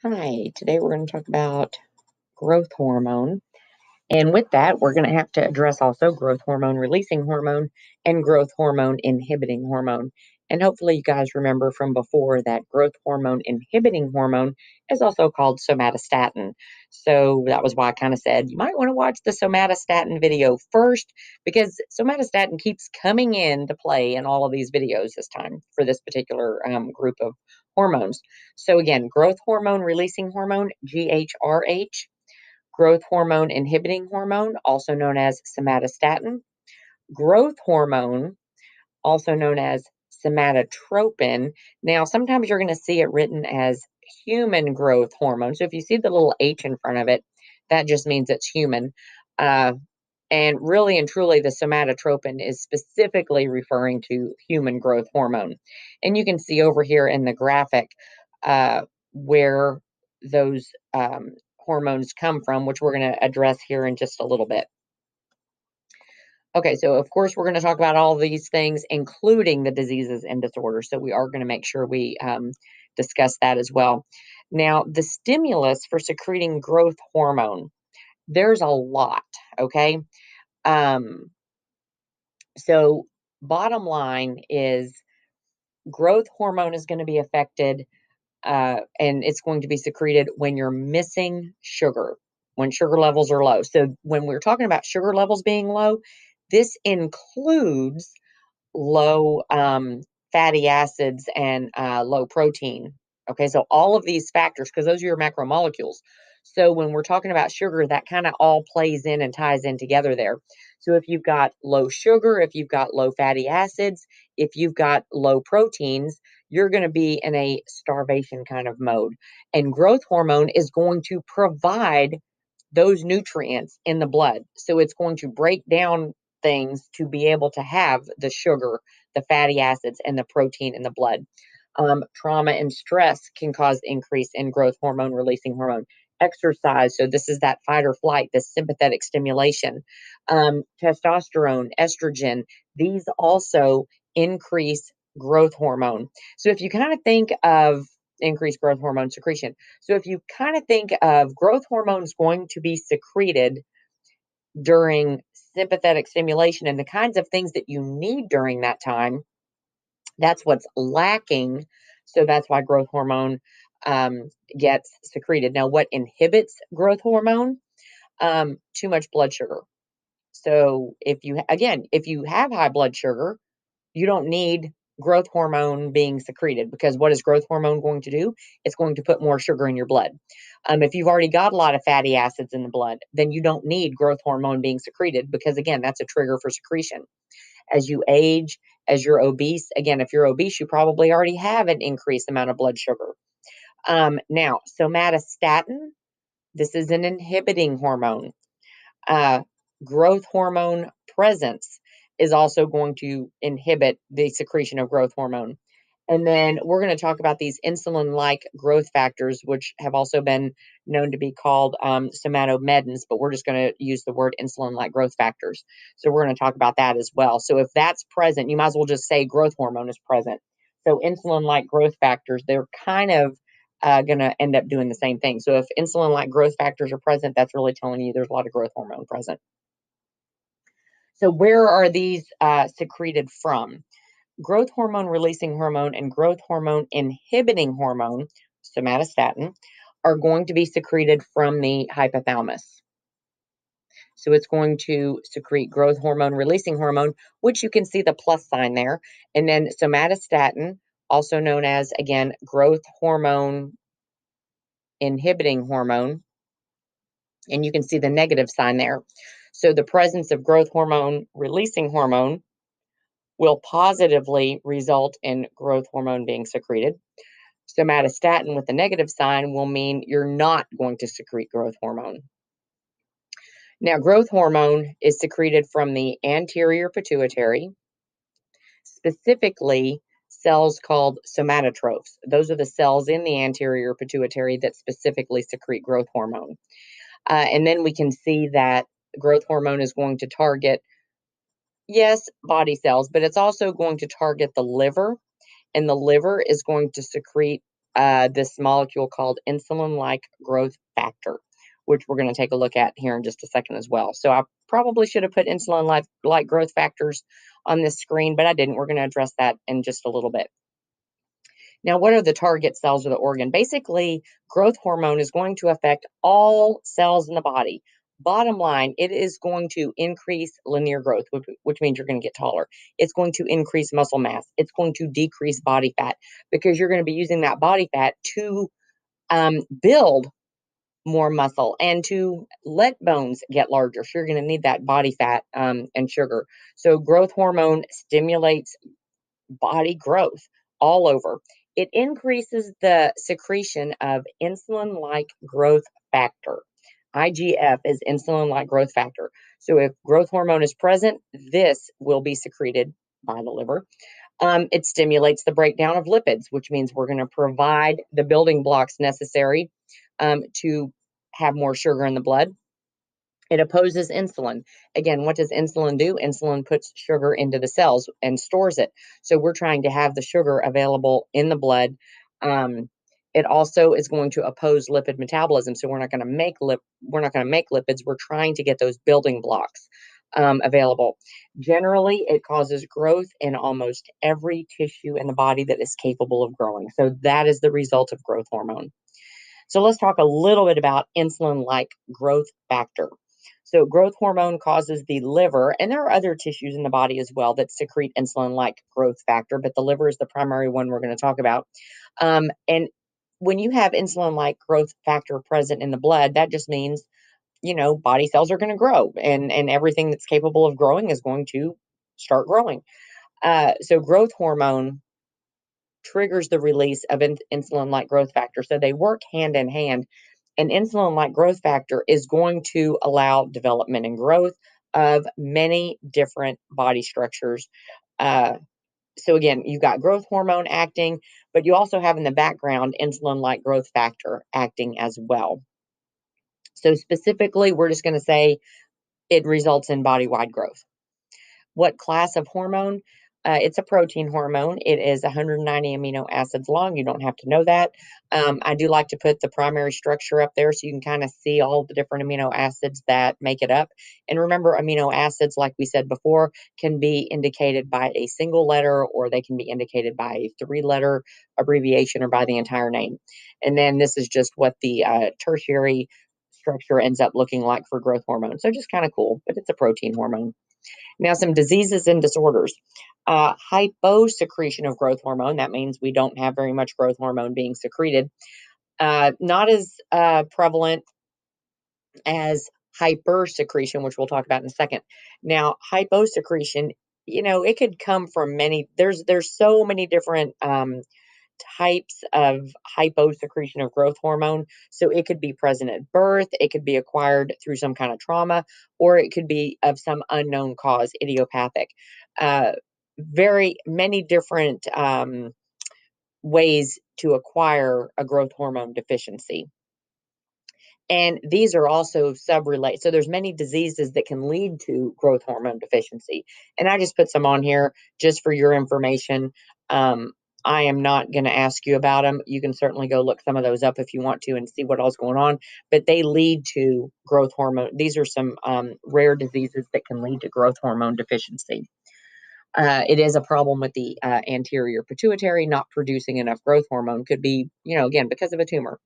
Hi, today we're going to talk about growth hormone. And with that, we're going to have to address also growth hormone releasing hormone and growth hormone inhibiting hormone. And hopefully, you guys remember from before that growth hormone inhibiting hormone is also called somatostatin. So that was why I kind of said you might want to watch the somatostatin video first because somatostatin keeps coming into play in all of these videos this time for this particular group of hormones. So, again, growth hormone releasing hormone, GHRH, growth hormone inhibiting hormone, also known as somatostatin, growth hormone, also known as somatotropin. Now, sometimes you're going to see it written as human growth hormone. So if you see the little H in front of it, that just means it's human. Uh, and really and truly, the somatotropin is specifically referring to human growth hormone. And you can see over here in the graphic where those hormones come from, which we're going to address here in just a little bit. Okay, so of course, we're going to talk about all of these things, including the diseases and disorders. So we are going to make sure we discuss that as well. Now, the stimulus for secreting growth hormone, there's a lot, okay? Um, so, bottom line is growth hormone is going to be affected and it's going to be secreted when you're missing sugar, when sugar levels are low. So, when we're talking about sugar levels being low, this includes low fatty acids and low protein. Okay, so all of these factors, because those are your macromolecules. So when we're talking about sugar, that kind of all plays in and ties in together there. So if you've got low sugar, if you've got low fatty acids, if you've got low proteins, you're going to be in a starvation kind of mode. And growth hormone is going to provide those nutrients in the blood. So it's going to break down things to be able to have the sugar, the fatty acids, and the protein in the blood. Trauma and stress can cause increase in growth hormone releasing hormone. Exercise, so this is that fight or flight, this sympathetic stimulation. Testosterone, estrogen, these also increase growth hormone. So if you kind of think of increased growth hormone secretion, so if you kind of think of growth hormones going to be secreted during sympathetic stimulation and the kinds of things that you need during that time, that's what's lacking. So that's why growth hormone gets secreted. Now, what inhibits growth hormone? Too much blood sugar. So if you have high blood sugar, you don't need growth hormone being secreted because what is growth hormone going to do? It's going to put more sugar in your blood. If you've already got a lot of fatty acids in the blood, then you don't need growth hormone being secreted because, again, that's a trigger for secretion. As you age, as you're obese, again, if you're obese, you probably already have an increased amount of blood sugar. Now, somatostatin, this is an inhibiting hormone. Uh, Growth hormone presence is also going to inhibit the secretion of growth hormone. And then we're going to talk about these insulin like growth factors, which have also been known to be called somatomedins, but we're just going to use the word insulin like growth factors. So we're going to talk about that as well. So if that's present, you might as well just say growth hormone is present. So insulin like growth factors, they're kind of going to end up doing the same thing. So if insulin like growth factors are present, that's really telling you there's a lot of growth hormone present. So where are these secreted from? Growth hormone releasing hormone and growth hormone inhibiting hormone, somatostatin, are going to be secreted from the hypothalamus. So it's going to secrete growth hormone releasing hormone, which you can see the plus sign there. And then somatostatin, also known as, again, growth hormone inhibiting hormone. And you can see the negative sign there. So the presence of growth hormone releasing hormone will positively result in growth hormone being secreted. Somatostatin with the negative sign will mean you're not going to secrete growth hormone. Now, growth hormone is secreted from the anterior pituitary, specifically cells called somatotrophs. Those are the cells in the anterior pituitary that specifically secrete growth hormone. And then we can see that growth hormone is going to target, yes, body cells, but it's also going to target the liver, and the liver is going to secrete this molecule called insulin-like growth factor, which we're going to take a look at here in just a second as well. So I probably should have put insulin-like growth factors on this screen, but I didn't. We're going to address that in just a little bit. Now, what are the target cells of the organ? Basically, growth hormone is going to affect all cells in the body. Bottom line, it is going to increase linear growth, which means you're going to get taller. It's going to increase muscle mass. It's going to decrease body fat because you're going to be using that body fat to build more muscle and to let bones get larger. So you're going to need that body fat and sugar. So growth hormone stimulates body growth all over. It increases the secretion of insulin-like growth factor. IGF is insulin-like growth factor. So if growth hormone is present, this will be secreted by the liver. It stimulates the breakdown of lipids, which means we're going to provide the building blocks necessary to have more sugar in the blood. It opposes insulin. Again, what does insulin do? Insulin puts sugar into the cells and stores it. So we're trying to have the sugar available in the blood. It also is going to oppose lipid metabolism. So we're not going to make lipids. We're trying to get those building blocks available. Generally, it causes growth in almost every tissue in the body that is capable of growing. So that is the result of growth hormone. So let's talk a little bit about insulin-like growth factor. So growth hormone causes the liver, and there are other tissues in the body as well that secrete insulin-like growth factor, but the liver is the primary one we're going to talk about. And when you have insulin-like growth factor present in the blood, that just means, body cells are going to grow, and everything that's capable of growing is going to start growing. So growth hormone triggers the release of insulin-like growth factor. So they work hand in hand. An insulin-like growth factor is going to allow development and growth of many different body structures. So again, you've got growth hormone acting, but you also have in the background insulin-like growth factor acting as well. So specifically, we're just going to say it results in body-wide growth. What class of hormone? It's a protein hormone. It is 190 amino acids long. You don't have to know that. I do like to put the primary structure up there so you can kind of see all the different amino acids that make it up. And remember, amino acids, like we said before, can be indicated by a single letter, or they can be indicated by a 3-letter abbreviation, or by the entire name. And then this is just what the tertiary structure ends up looking like for growth hormone. So just kind of cool, but it's a protein hormone. Now, some diseases and disorders. Hyposecretion of growth hormone. That means we don't have very much growth hormone being secreted. Not as prevalent as hypersecretion, which we'll talk about in a second. Now, hyposecretion, it could come from there's so many different types of hyposecretion of growth hormone. So it could be present at birth, it could be acquired through some kind of trauma, or it could be of some unknown cause, idiopathic. Very many different ways to acquire a growth hormone deficiency. And these are also sub-related. So there's many diseases that can lead to growth hormone deficiency. And I just put some on here just for your information. I am not going to ask you about them. You can certainly go look some of those up if you want to and see what all's going on. But they lead to growth hormone. These are some rare diseases that can lead to growth hormone deficiency. It is a problem with the anterior pituitary not producing enough growth hormone. Could be, again, because of a tumor.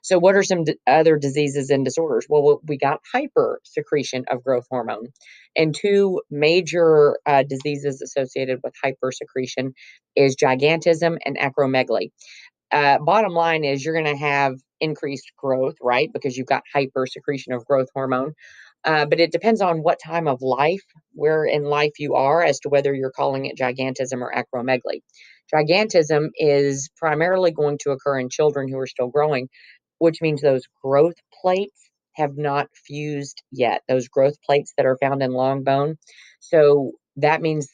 So what are some other diseases and disorders? Well, we got hypersecretion of growth hormone. And two major diseases associated with hypersecretion is gigantism and acromegaly. Bottom line is you're going to have increased growth, right? Because you've got hypersecretion of growth hormone. But it depends on what time of life, where in life you are, as to whether you're calling it gigantism or acromegaly. Gigantism is primarily going to occur in children who are still growing, which means those growth plates have not fused yet, those growth plates that are found in long bone. So that means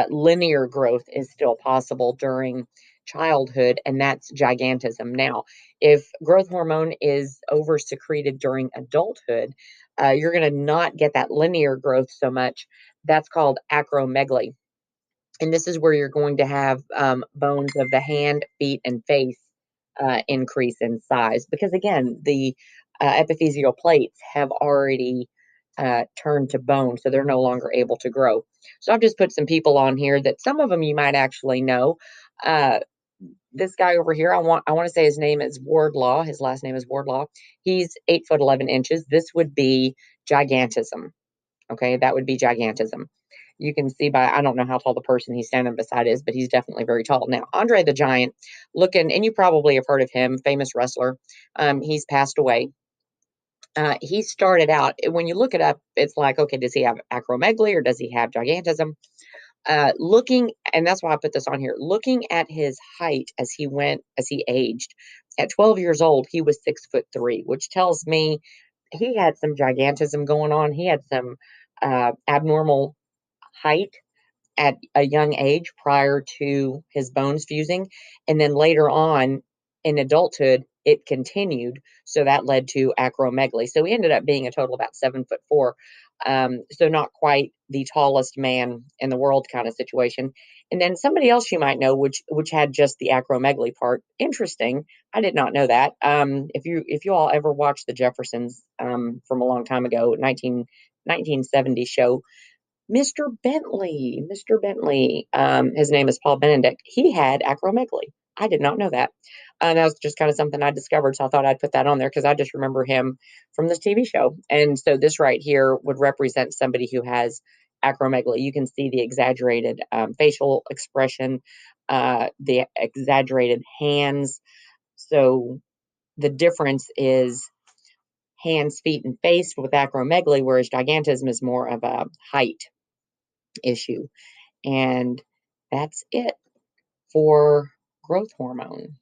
linear growth is still possible during childhood, and that's gigantism. Now, if growth hormone is over-secreted during adulthood, you're going to not get that linear growth so much. That's called acromegaly. And this is where you're going to have bones of the hand, feet, and face increase in size because, again, the epiphyseal plates have already turned to bone, so they're no longer able to grow. So I've just put some people on here that some of them you might actually know. Uh, this guy over here, I want to say his name is Wardlaw. His last name is Wardlaw. He's 8 foot 11 inches. This would be gigantism. Okay, that would be gigantism. You can see by, I don't know how tall the person he's standing beside is, but he's definitely very tall. Now, Andre the Giant, looking, and you probably have heard of him, famous wrestler. He's passed away. He started out, when you look it up, it's like, okay, does he have acromegaly or does he have gigantism? Looking, and that's why I put this on here, looking at his height as he aged, at 12 years old, he was 6'3", which tells me he had some gigantism going on. He had some abnormal height at a young age prior to his bones fusing. And then later on in adulthood, it continued. So that led to acromegaly. So he ended up being a total about 7'4". So not quite the tallest man in the world kind of situation. And then somebody else you might know, which had just the acromegaly part. Interesting. I did not know that. If you all ever watched the Jeffersons from a long time ago, 1970 show, Mr. Bentley, his name is Paul Benedict. He had acromegaly. I did not know that. That was just kind of something I discovered, so I thought I'd put that on there because I just remember him from this TV show. And so this right here would represent somebody who has acromegaly. You can see the exaggerated facial expression, the exaggerated hands. So the difference is hands, feet, and face with acromegaly, whereas gigantism is more of a height issue. And that's it for growth hormone.